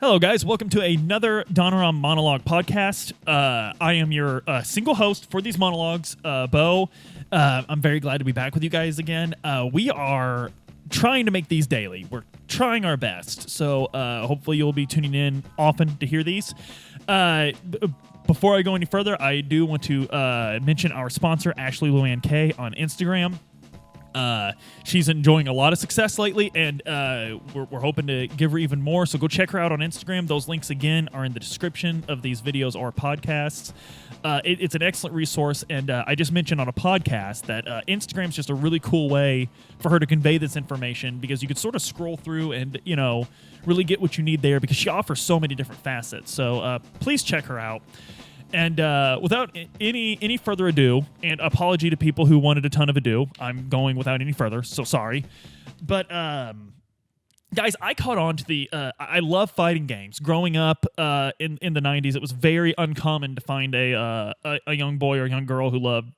Hello, guys. Welcome to another Donoram Monologue podcast. I am your single host for these monologues, Beau. I'm very glad to be back with you guys again. We are trying to make these daily. We're trying our best. So hopefully you'll be tuning in often to hear these. Before I go any further, I do want to mention our sponsor, Ashley Luann K, on Instagram. She's enjoying a lot of success lately, and we're hoping to give her even more, so go check her out on Instagram. Those links, again, are in the description of these videos or podcasts. It's an excellent resource, and I just mentioned on a podcast that Instagram's just a really cool way for her to convey this information, because you can sort of scroll through and, really get what you need there, because she offers so many different facets. So please check her out. And without any further ado, and apology to people who wanted a ton of ado, I'm going without any further, so sorry. But, guys, I caught on to the... I love fighting games. Growing up in the 90s, it was very uncommon to find a young boy or a young girl who loved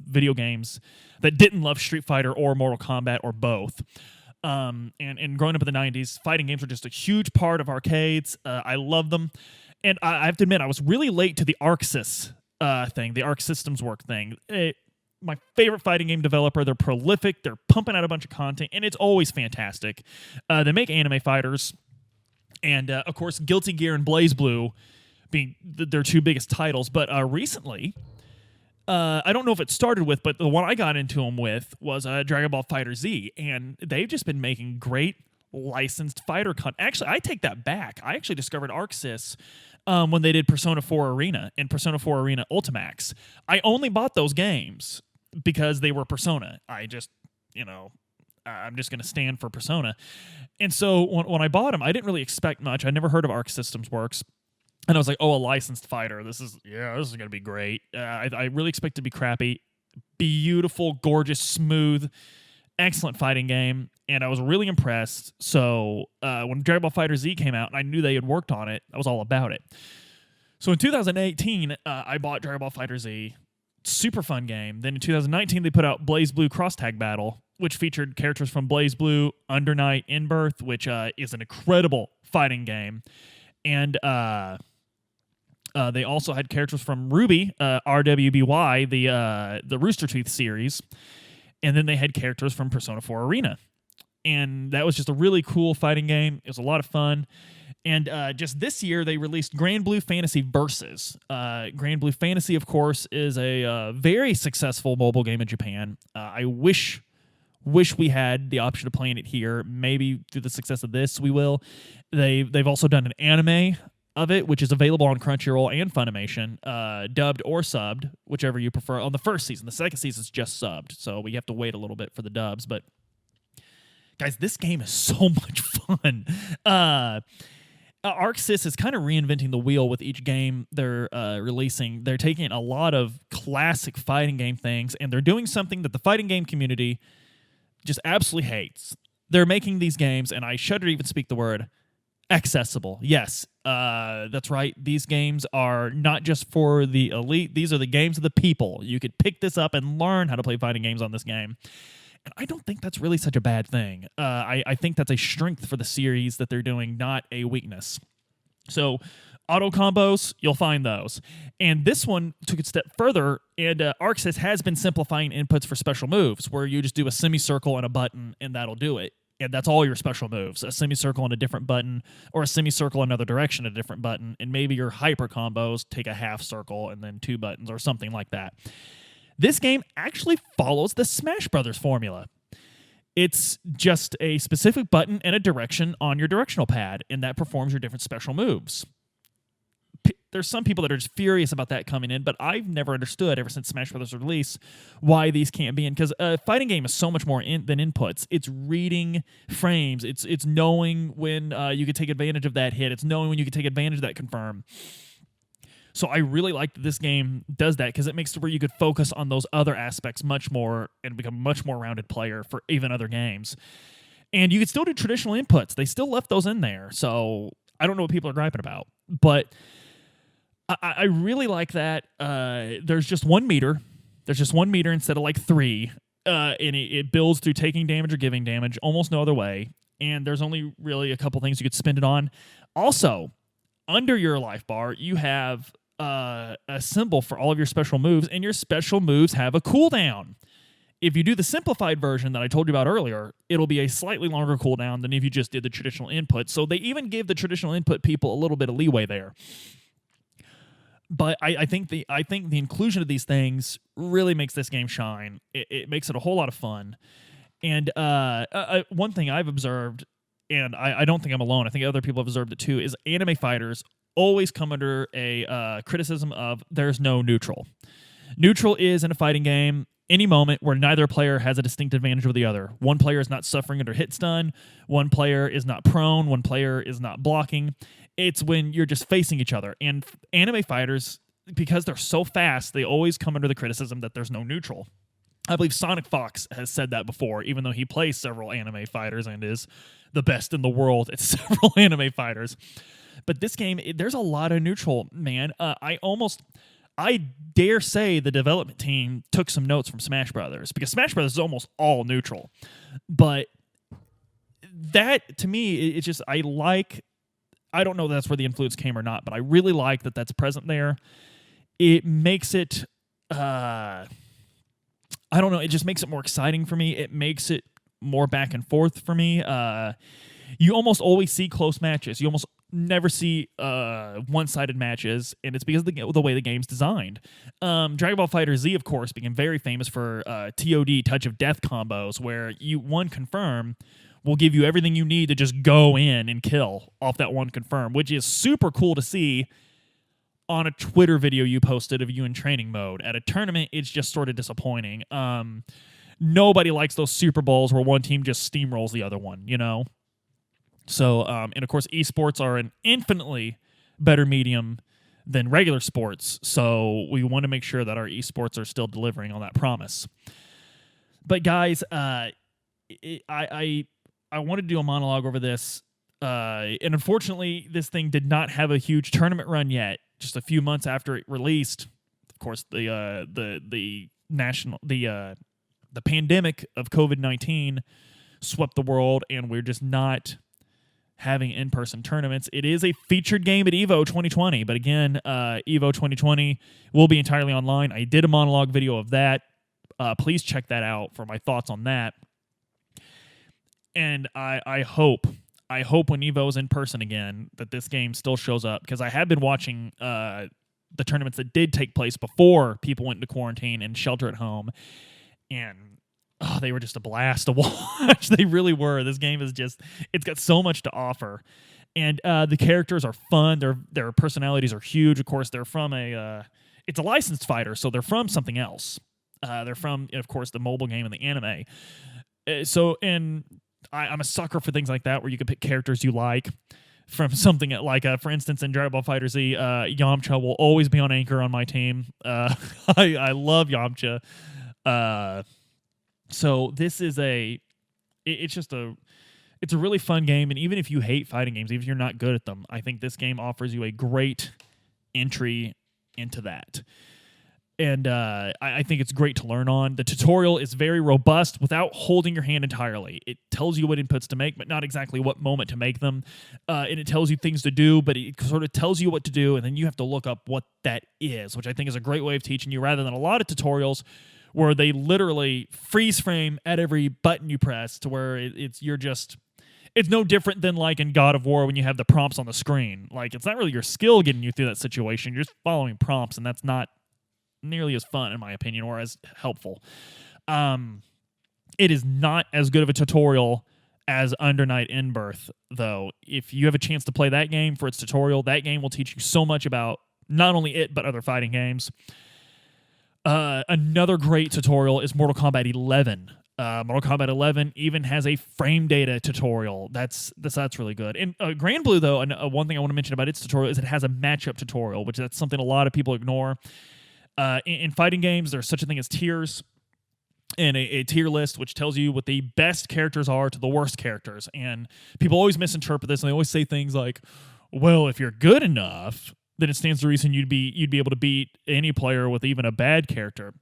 video games that didn't love Street Fighter or Mortal Kombat or both. And growing up in the 90s, fighting games were just a huge part of arcades. I love them. And I have to admit, I was really late to the ArcSys thing, the Arc Systems Work thing. My favorite fighting game developer. They're prolific. They're pumping out a bunch of content, and it's always fantastic. They make anime fighters, and of course, Guilty Gear and BlazBlue being their two biggest titles. But recently, I don't know if it started with, but the one I got into them with was Dragon Ball FighterZ, and they've just been making great licensed fighter content. Actually, I take that back. I actually discovered ArcSys when they did Persona 4 Arena and Persona 4 Arena Ultimax. I only bought those games because they were Persona. I'm just going to stand for Persona. And so when I bought them, I didn't really expect much. I never heard of Arc Systems Works. And I was like, oh, a licensed fighter. This is going to be great. I really expect it to be crappy. Beautiful, gorgeous, smooth, excellent fighting game, and I was really impressed. So when Dragon Ball FighterZ came out and I knew they had worked on it, I was all about it. So in 2018, I bought Dragon Ball FighterZ. Super fun game. Then in 2019, they put out BlazBlue Cross Tag Battle, which featured characters from BlazBlue, Under Night, In-Birth, which is an incredible fighting game. And they also had characters from Ruby, RWBY, the Rooster Teeth series. And then they had characters from Persona 4 Arena. And that was just a really cool fighting game. It was a lot of fun. And just this year, they released Granblue Fantasy Versus. Granblue Fantasy, of course, is a very successful mobile game in Japan. I wish we had the option of playing it here. Maybe through the success of this, we will. They've also done an anime of it, which is available on Crunchyroll and Funimation, dubbed or subbed, whichever you prefer, on the first season. The second season is just subbed, so we have to wait a little bit for the dubs. But, guys, this game is so much fun. ArcSys is kind of reinventing the wheel with each game they're releasing. They're taking a lot of classic fighting game things, and they're doing something that the fighting game community just absolutely hates. They're making these games, and I shudder to even speak the word, accessible. Yes, that's right. These games are not just for the elite. These are the games of the people. You could pick this up and learn how to play fighting games on this game. And I don't think that's really such a bad thing. I think that's a strength for the series that they're doing, not a weakness. So auto combos, you'll find those. And this one took it a step further, and ArcSys has been simplifying inputs for special moves, where you just do a semicircle and a button, and that'll do it. And that's all your special moves. A semicircle and a different button, or a semicircle another direction, a different button, and maybe your hyper combos take a half circle and then two buttons or something like that. This game actually follows the Smash Brothers formula. It's just a specific button and a direction on your directional pad, and that performs your different special moves. There's some people that are just furious about that coming in, but I've never understood, ever since Smash Brothers' release, why these can't be in. Because a fighting game is so much more than inputs. It's reading frames. It's knowing when you can take advantage of that hit. It's knowing when you can take advantage of that confirm. So I really like that this game does that, because it makes it where you could focus on those other aspects much more and become a much more rounded player for even other games. And you could still do traditional inputs. They still left those in there. So I don't know what people are griping about. But I really like that. There's just 1 meter. There's just 1 meter instead of like 3. And it builds through taking damage or giving damage, almost no other way. and there's only really a couple things you could spend it on. Also, under your life bar, you have a symbol for all of your special moves, and your special moves have a cooldown. If you do the simplified version that I told you about earlier, it'll be a slightly longer cooldown than if you just did the traditional input. So they even give the traditional input people a little bit of leeway there. But I think the inclusion of these things really makes this game shine. It makes it a whole lot of fun. And one thing I've observed, and I don't think I'm alone, I think other people have observed it too, is anime fighters always come under a criticism of there's no neutral. Neutral is, in a fighting game, any moment where neither player has a distinct advantage over the other. One player is not suffering under hit stun, one player is not prone, one player is not blocking. It's when you're just facing each other. And anime fighters, because they're so fast, they always come under the criticism that there's no neutral. I believe Sonic Fox has said that before, even though he plays several anime fighters and is the best in the world at several anime fighters. But this game, there's a lot of neutral, man. I dare say the development team took some notes from Smash Brothers, because Smash Brothers is almost all neutral. But that, to me, it's just, I don't know if that's where the influence came or not, but I really like that that's present there. It makes it, I don't know, it just makes it more exciting for me. It makes it more back and forth for me. You almost always see close matches. You almost never see one-sided matches, and it's because of the way the game's designed. Dragon Ball FighterZ, of course, became very famous for TOD, Touch of Death combos, where one confirm will give you everything you need to just go in and kill off that one confirm, which is super cool to see on a Twitter video you posted of you in training mode. At a tournament, it's just sort of disappointing. Nobody likes those Super Bowls where one team just steamrolls the other one, you know? So, and of course, esports are an infinitely better medium than regular sports. So we want to make sure that our esports are still delivering on that promise. But guys, I wanted to do a monologue over this, and unfortunately, this thing did not have a huge tournament run yet. Just a few months after it released, of course, the pandemic of COVID-19 swept the world, and we're just not having in-person tournaments. It is a featured game at EVO 2020, but again, EVO 2020 will be entirely online. I did a monologue video of that. Please check that out for my thoughts on that. And I hope when EVO is in person again that this game still shows up, because I have been watching the tournaments that did take place before people went into quarantine and shelter at home, and they were just a blast to watch. They really were. This game is just, it's got so much to offer. And the characters are fun. Their personalities are huge. Of course, they're from it's a licensed fighter, so they're from something else. They're from, of course, the mobile game and the anime. I'm a sucker for things like that, where you can pick characters you like from something like, for instance, in Dragon Ball FighterZ, Yamcha will always be on anchor on my team. I love Yamcha. So this is it's a really fun game, and even if you hate fighting games, even if you're not good at them, I think this game offers you a great entry into that. And I think it's great to learn on. The tutorial is very robust without holding your hand entirely. It tells you what inputs to make, but not exactly what moment to make them. And it tells you things to do, but it sort of tells you what to do, and then you have to look up what that is, which I think is a great way of teaching you, rather than a lot of tutorials where they literally freeze frame at every button you press, to where it's no different than like in God of War when you have the prompts on the screen. Like, it's not really your skill getting you through that situation. You're just following prompts, and that's not nearly as fun, in my opinion, or as helpful. It is not as good of a tutorial as Under Night In-Birth, though. If you have a chance to play that game for its tutorial, that game will teach you so much about not only it, but other fighting games. Another great tutorial is Mortal Kombat 11. Mortal Kombat 11 even has a frame data tutorial. That's really good. And Granblue, though, one thing I want to mention about its tutorial is it has a matchup tutorial, which that's something a lot of people ignore. In fighting games, there's such a thing as tiers, and a tier list which tells you what the best characters are to the worst characters. And people always misinterpret this, and they always say things like, well, if you're good enough, then it stands to reason you'd be able to beat any player with even a bad character.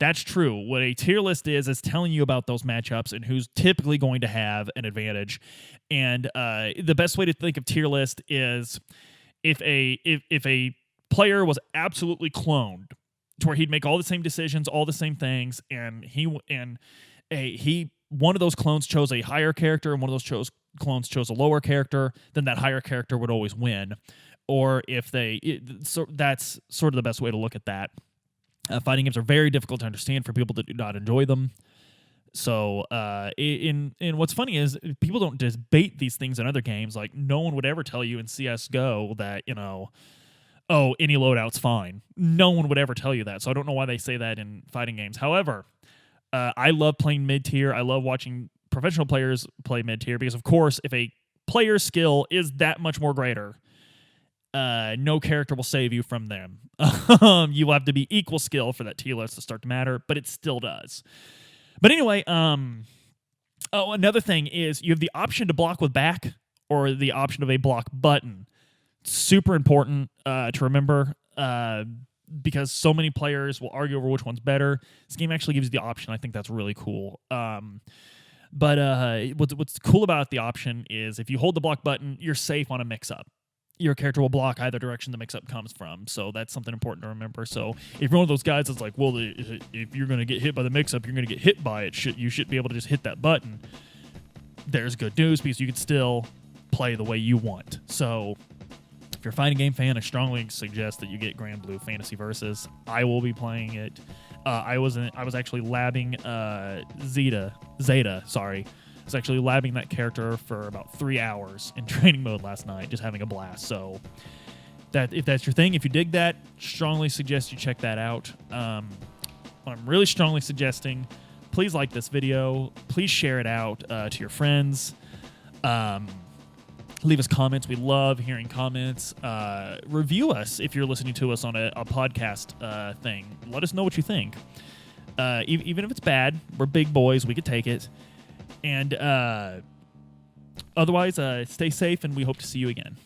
That's true. What a tier list is telling you about those matchups and who's typically going to have an advantage. And the best way to think of tier list is if a player was absolutely cloned to where he'd make all the same decisions, all the same things, and one of those clones chose a higher character and one of those clones chose a lower character, then that higher character would always win. Or if that's sort of the best way to look at that. Fighting games are very difficult to understand for people that do not enjoy them. So, in what's funny is people don't debate these things in other games. Like, no one would ever tell you in CS:GO that, oh, any loadout's fine. No one would ever tell you that. So I don't know why they say that in fighting games. However, I love playing mid-tier. I love watching professional players play mid-tier because, of course, if a player's skill is that much more greater, no character will save you from them. You will have to be equal skill for that tier list to start to matter, but it still does. But anyway, another thing is you have the option to block with back or the option of a block button. Super important to remember because so many players will argue over which one's better. This game actually gives you the option. I think that's really cool. But what's cool about the option is if you hold the block button, you're safe on a mix-up. Your character will block either direction the mix-up comes from. So that's something important to remember. So if you're one of those guys that's like, well, if you're going to get hit by the mix-up, you're going to get hit by it. You should be able to just hit that button. There's good news because you can still play the way you want. So if you're a fighting game fan, I strongly suggest that you get Granblue Fantasy Versus. I will be playing it. I was actually labbing Zeta. Sorry. I was actually labbing that character for about 3 hours in training mode last night, just having a blast. So if that's your thing, if you dig that, strongly suggest you check that out. I'm really strongly suggesting, please like this video. Please share it out to your friends. Leave us comments. We love hearing comments. Review us if you're listening to us on a podcast thing. Let us know what you think. Even if it's bad, we're big boys. We could take it. And otherwise, stay safe, and we hope to see you again.